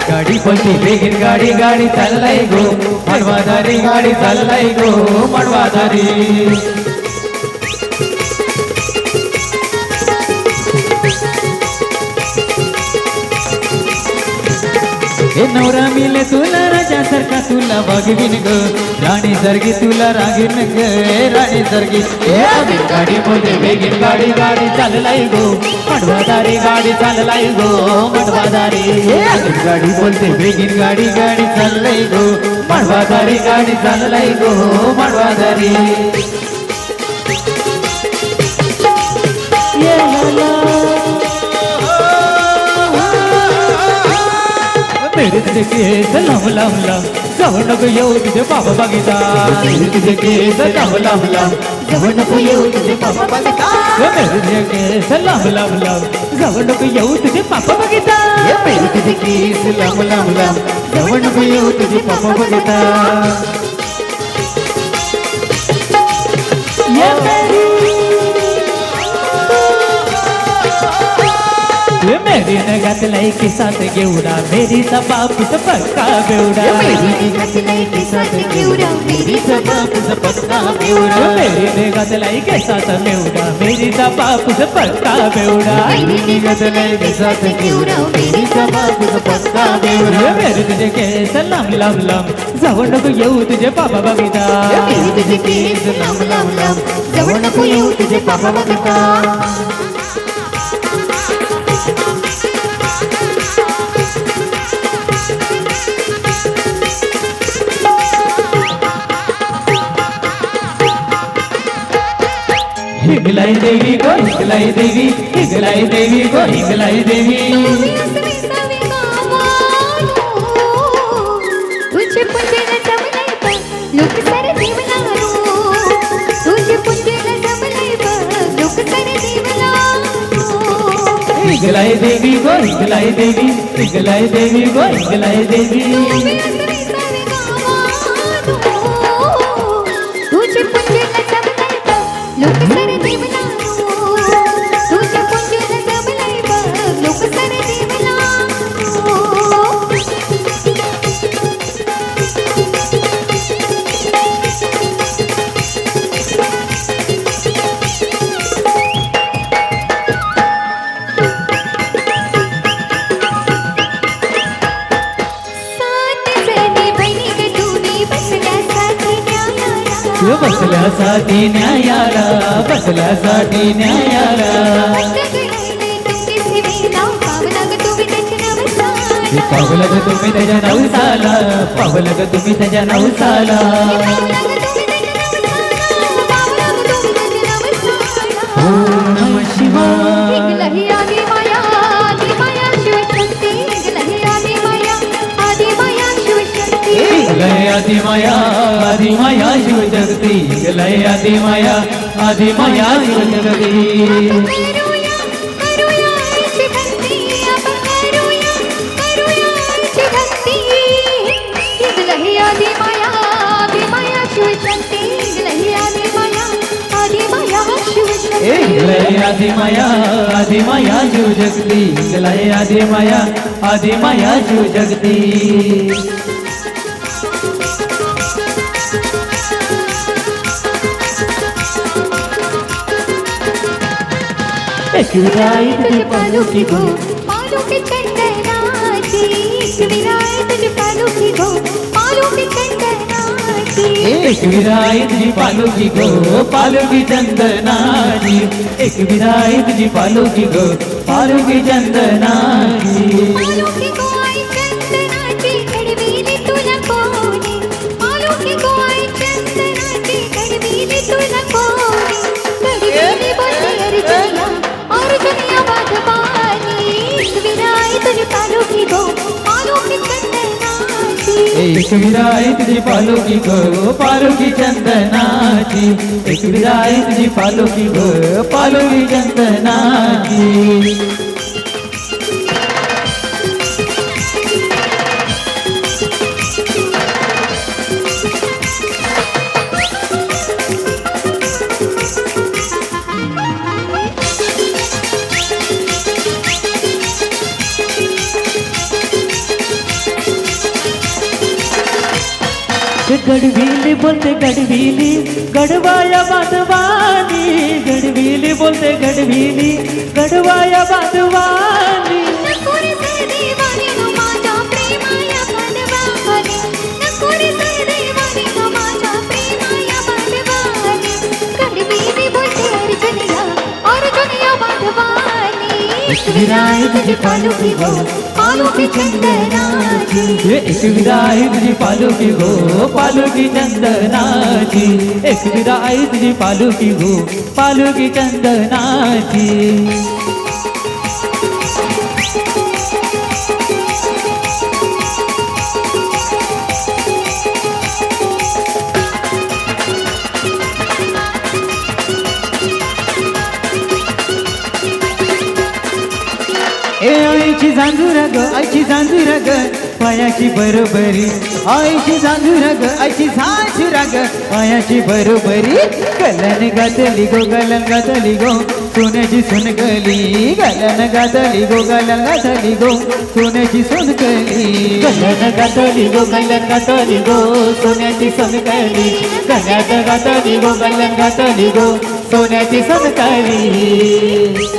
गाडी पलटी बेगीन गाडी गाडी चाललाय गो मडवादारी गाडी चाललाय गो मडवादारी हे नवरा मिले तुला राजा सारखा तुला वागवीन ग राणी सारखी तुला रागीन ग राणी सारखी गाडी बोलते बेगीन गाडी गाडी चाललाय गो मडवादारी गाडी चाललाय गो मडवादारी गाडी बोलते बेगीन गाडी गाडी चाललाय गो मडवादारी गाडी चाललाय गो मडवादारी मेरे तुझे केस लांब लांब लांब जवळ नको येऊ तुझे पापा बघिता मेरे तुझे केस लांब लांब लांब जवळ नको येऊ तुझे पापा बघिता मेरे तुझे केस लांब लांब लांब जवळ नको येऊ तुझे पापा बघिता मेरे तुझे केस लांब लांब लांब जवळ नको येऊ तुझे पापा बघिता मेरी ने घातलाई की साथ घेऊडा मेरी बाप पक्का बेवडा मेरी ने घातलाई की साथ घेऊडा मेरी बाप पक्का बेवडा मेरी ने घातलाई के साथ बेवडा मेरी बाप पक्का बेवडा मेरी ने घातलाई की साथ घेऊडा मेरी बाप पक्का बेवडा मेरे तुझे केस लांब लांब लांब जवळ नको येऊ तुझे पापा बघिता मेरी तुझे केस लांब लांब लांब जवळ नको येऊ तुझे पापा बघिता हिंगलाई देवी गो हिंगलाई देवी हिंगलाई देवी गो हिंगलाई देवी तुझे पुंजेला जमलंय बघ लोक सारे देवलारो तुझे पुंजेला जमलंय बघ लोक सारे देवलारो हिंगलाई देवी गो हिंगलाई देवी हिंगलाई देवी गो हिंगलाई देवी तुझे पुंजेला जमलंय बघ लोक सारे देवलारो तुझे पुंजेला जमलंय बघ लोक सारे देवलारो बसल्यासाठी न्यायाला बसल्यासाठी न्यायाला पावलं ग तुम्ही त्याच्या नवसाला पावलं ग तुम्ही त्याच्या नवसाला ओम नमः शिवाय आदि माया शिवशक्ती लय आदि माया आदि माया शिव जगती लय आदि माया आदि माया शिव जगती लय आदि माया आदि माया शिव जगती लय आदि माया आदि माया शिव जगती एक विदाई तुझे पालो की गो पालो के कंदनाची एक विदाई तुझे पालो की गो पालो के कंदनाची एक विदाई तुझी पालो की गो पालो की चंदनाची एक विदाई तुझी पालो की गो पालो की चंदनाची पालो की गो आई चंदनाची कडवीली तुला कोणी पालो की गो आई चंदनाची कडवीली तुला कोणी कडवीली बोलते अर्जुना अर्जुनिया वाघ पाणी एक विदाई एक विरा आहे तुझी पालुकी गो पालुकी चंदनाची एक विरा आहे तुझी पालुकी गो पालुकी चंदनाची गडविली बोलते गडविली गडवाया बांधवानी गडविली बोलते गडविली गडवाया बांधवानी नको रे सहदेवानी ग माझ्या प्रेमाया बांधवानी नको रे सहदेवानी ग माझ्या प्रेमाया बांधवानी गडविली बोलते अर्जुनिया बांधवानी एक विरा आहे तुझी पालुकी गो पालुकी चंदनाची एक विरा आहे तुझी पालुकी गो पालुकी चंदनाची एक विरा आहे तुझी पालुकी गो पालुकी चंदनाची आईची जांजूर ग आईची जांजूर ग पायाची बरोबरी आईची जांजूर ग आईची झांजूर ग पायाची बरोबरी गलन गातली गो गलन गातली गो सोन्याची सोनकली गलन गातली गो गलन गातली गो सोन्याची सोनकली गलन गातली गो गलन गातली गो सोन्याची सोनकली गल्यात गातली गो गलन गातली गो सोन्याची सोनकली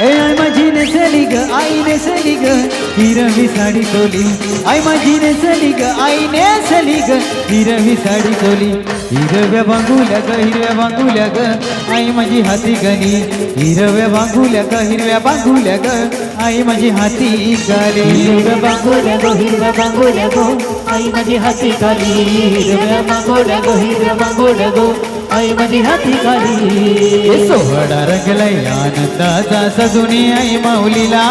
आई माझी नेसली ग आई नेसली ग हिरवी साडी चोली आई माझी नेसली ग आई नेसली ग हिरवी साडी चोली हिरव्या बांगुल्या ग आई माझी हाती गणी हिरव्या बांगुल्या ग आई माझी हाती गाली हिरव्या बांगुल्या गो आई माझी हाती गाली हिरव्या बांगुल्या गो आई माझी हाती गाली सोहळा रंगलाय आनंदाचा सजुनी आई माऊलीला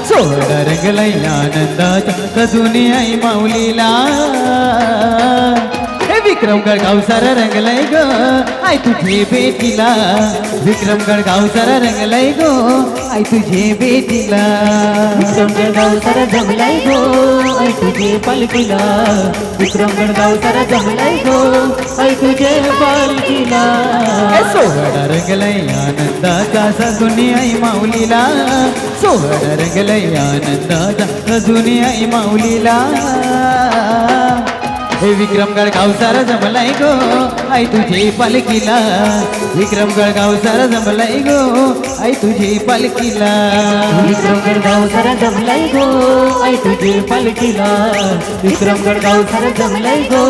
सोहळा रंगलाय आनंदाचा सजुनी आई माऊलीला विक्रमगड गाव सारा रंगलाय ग आई तुझे बेटीला विक्रमगड गाव सारा रंगलाय गो आई तुझे बेटीला विक्रमगड गाव सारा जमलाय गो आई तुझे पालकीला विक्रमगड गाव सारा जमलाय गो आई तुझे पालकीला सोहळा रंगलाय आनंदाचा सजुनी आई माऊलीला सोहळा रंगलाय आनंदाचा सजुनी आई माऊलीला हे विक्रमगड गाव सारा जमलाय गो आई तुझी पालकीला विक्रमगड गाव सारा जमलाय गो आई तुझी पालकीला विक्रमगड गाव सारा जमलाय गो आई तुझे पालकीला विक्रमगड गाव सारा जमलाय गो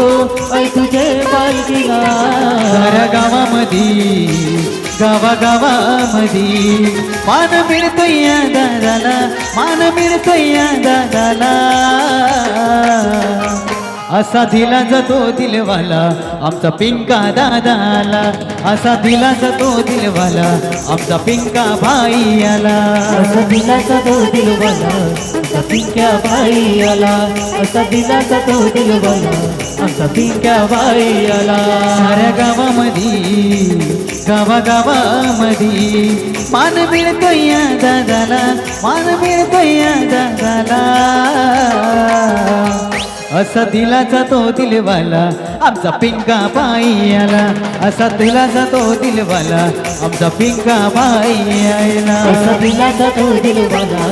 आई तुझे पालकीला साऱ्या गावागावामधी मान मिळतोय या दादाला मान मिळतोय या दादाला असा दिला जातो दिलवाला आमचा पिंका दादाला असा दिला जातो दिलवाला आमचा पिंका भाई आला असा दिला जातो दिलवाला आमचा पिंका भाई आला असा दिला जातो दिलवाला आमचा पिंका भाई आला साऱ्या गावागावामधी मान मिळतोय या दादाला मान मिळतोय या दादाला असा दिला जातो दिलवाला आमचा पिंका बाई आला असा दिला जातो दिलवाला आमचा पिंका बाई आला असा दिला जातो दिलवाला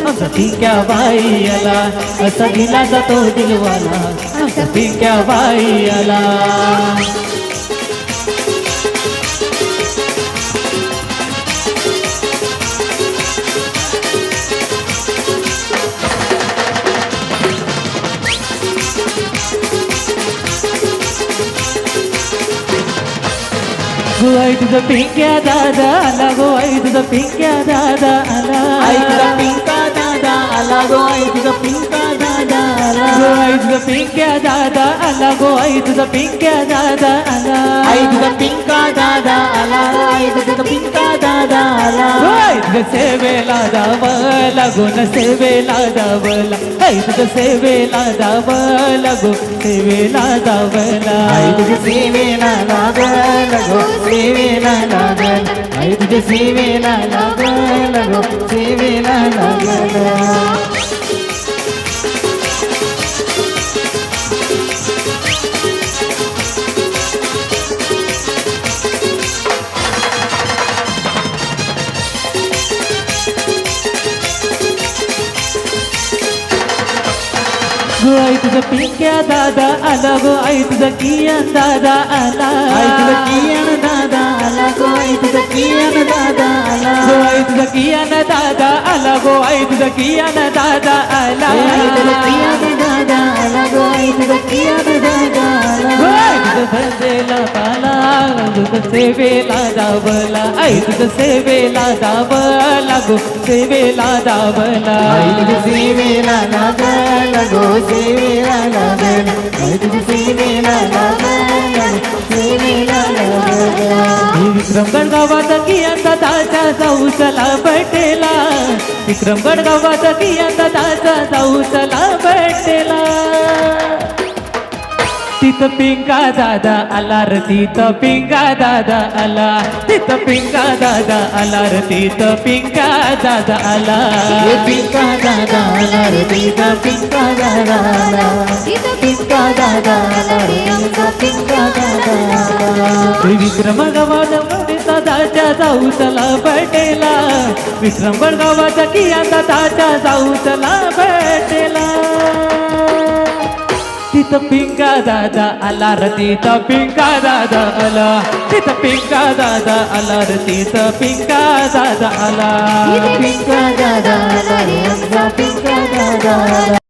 आमचा पिंका बाई आला असा दिला जातो दिलवाला आमचा पिंका बाई आला गो आई तुझा पिंक्या दादा आला गो आई तुझा पिंक्या दादा आला आई तुझा पिंका दादा आला गो आई तुझा पिंका दादा आला गो आई तुझा पिंक्या दादा आला गो आई तुझा पिंक्या दादा आला आई तुझा पिंका दादा आला आई तुझा पिंका दादा आला गो आई तुझ्या सेवेला दावला गो न सेवेला दावला आई तुझ्या सेवेला दावला गो सेवेला दावला आई तुझ्या सेवेला लागल गो सेवेला लागल आई तुझ्या सेवेला लागल गो सेवेला लागल गो आई तुझा पिंक्या दादा आला गो आई तुझा कियान दादा आला आई तुझा कियान दादा आला गो आई तुझा कियान दादा आला गो आई तुझा कियान दादा आला गो आई तुझा कियान दादा आला आई तुझा कियान दादा आला गो आई तुझा कियान दादा आला गो आई तुझा सेवेला पाला तुझा सेवेला दावला आई तुझा सेवेला दावला गो सेवेला दावला आई तुझ्या सेवेला लागल गो सेवेला लागल आई तुझ्या सेवेला लागल सेवेला लागल विक्रमगड गावात कियान दादाच्या जाऊचला बटेला विक्रमगड गावात कियान दादाचा जाऊचला बटेला तिथं पिंका दादा आला र तिथं पिंका दादा आला तिथं पिंका दादा आला र तिथं पिंका दादा आला ये पिंका दादा आला रे तिचा पिंका दादा आला पिंका दादा आला रे आमचा पिंका दादा आला विक्रम गावात दादाच्या जाऊचला बटेला विक्रमगड गावात कियान दादाच्या जाऊचला बटेला तिथं पिंका दादा आला र तिथं पिंका दादा आला तिथं पिंका दादा आला र तिथं पिंका दादा आला पिंका दादा आला रे आमचा पिंका दादा आला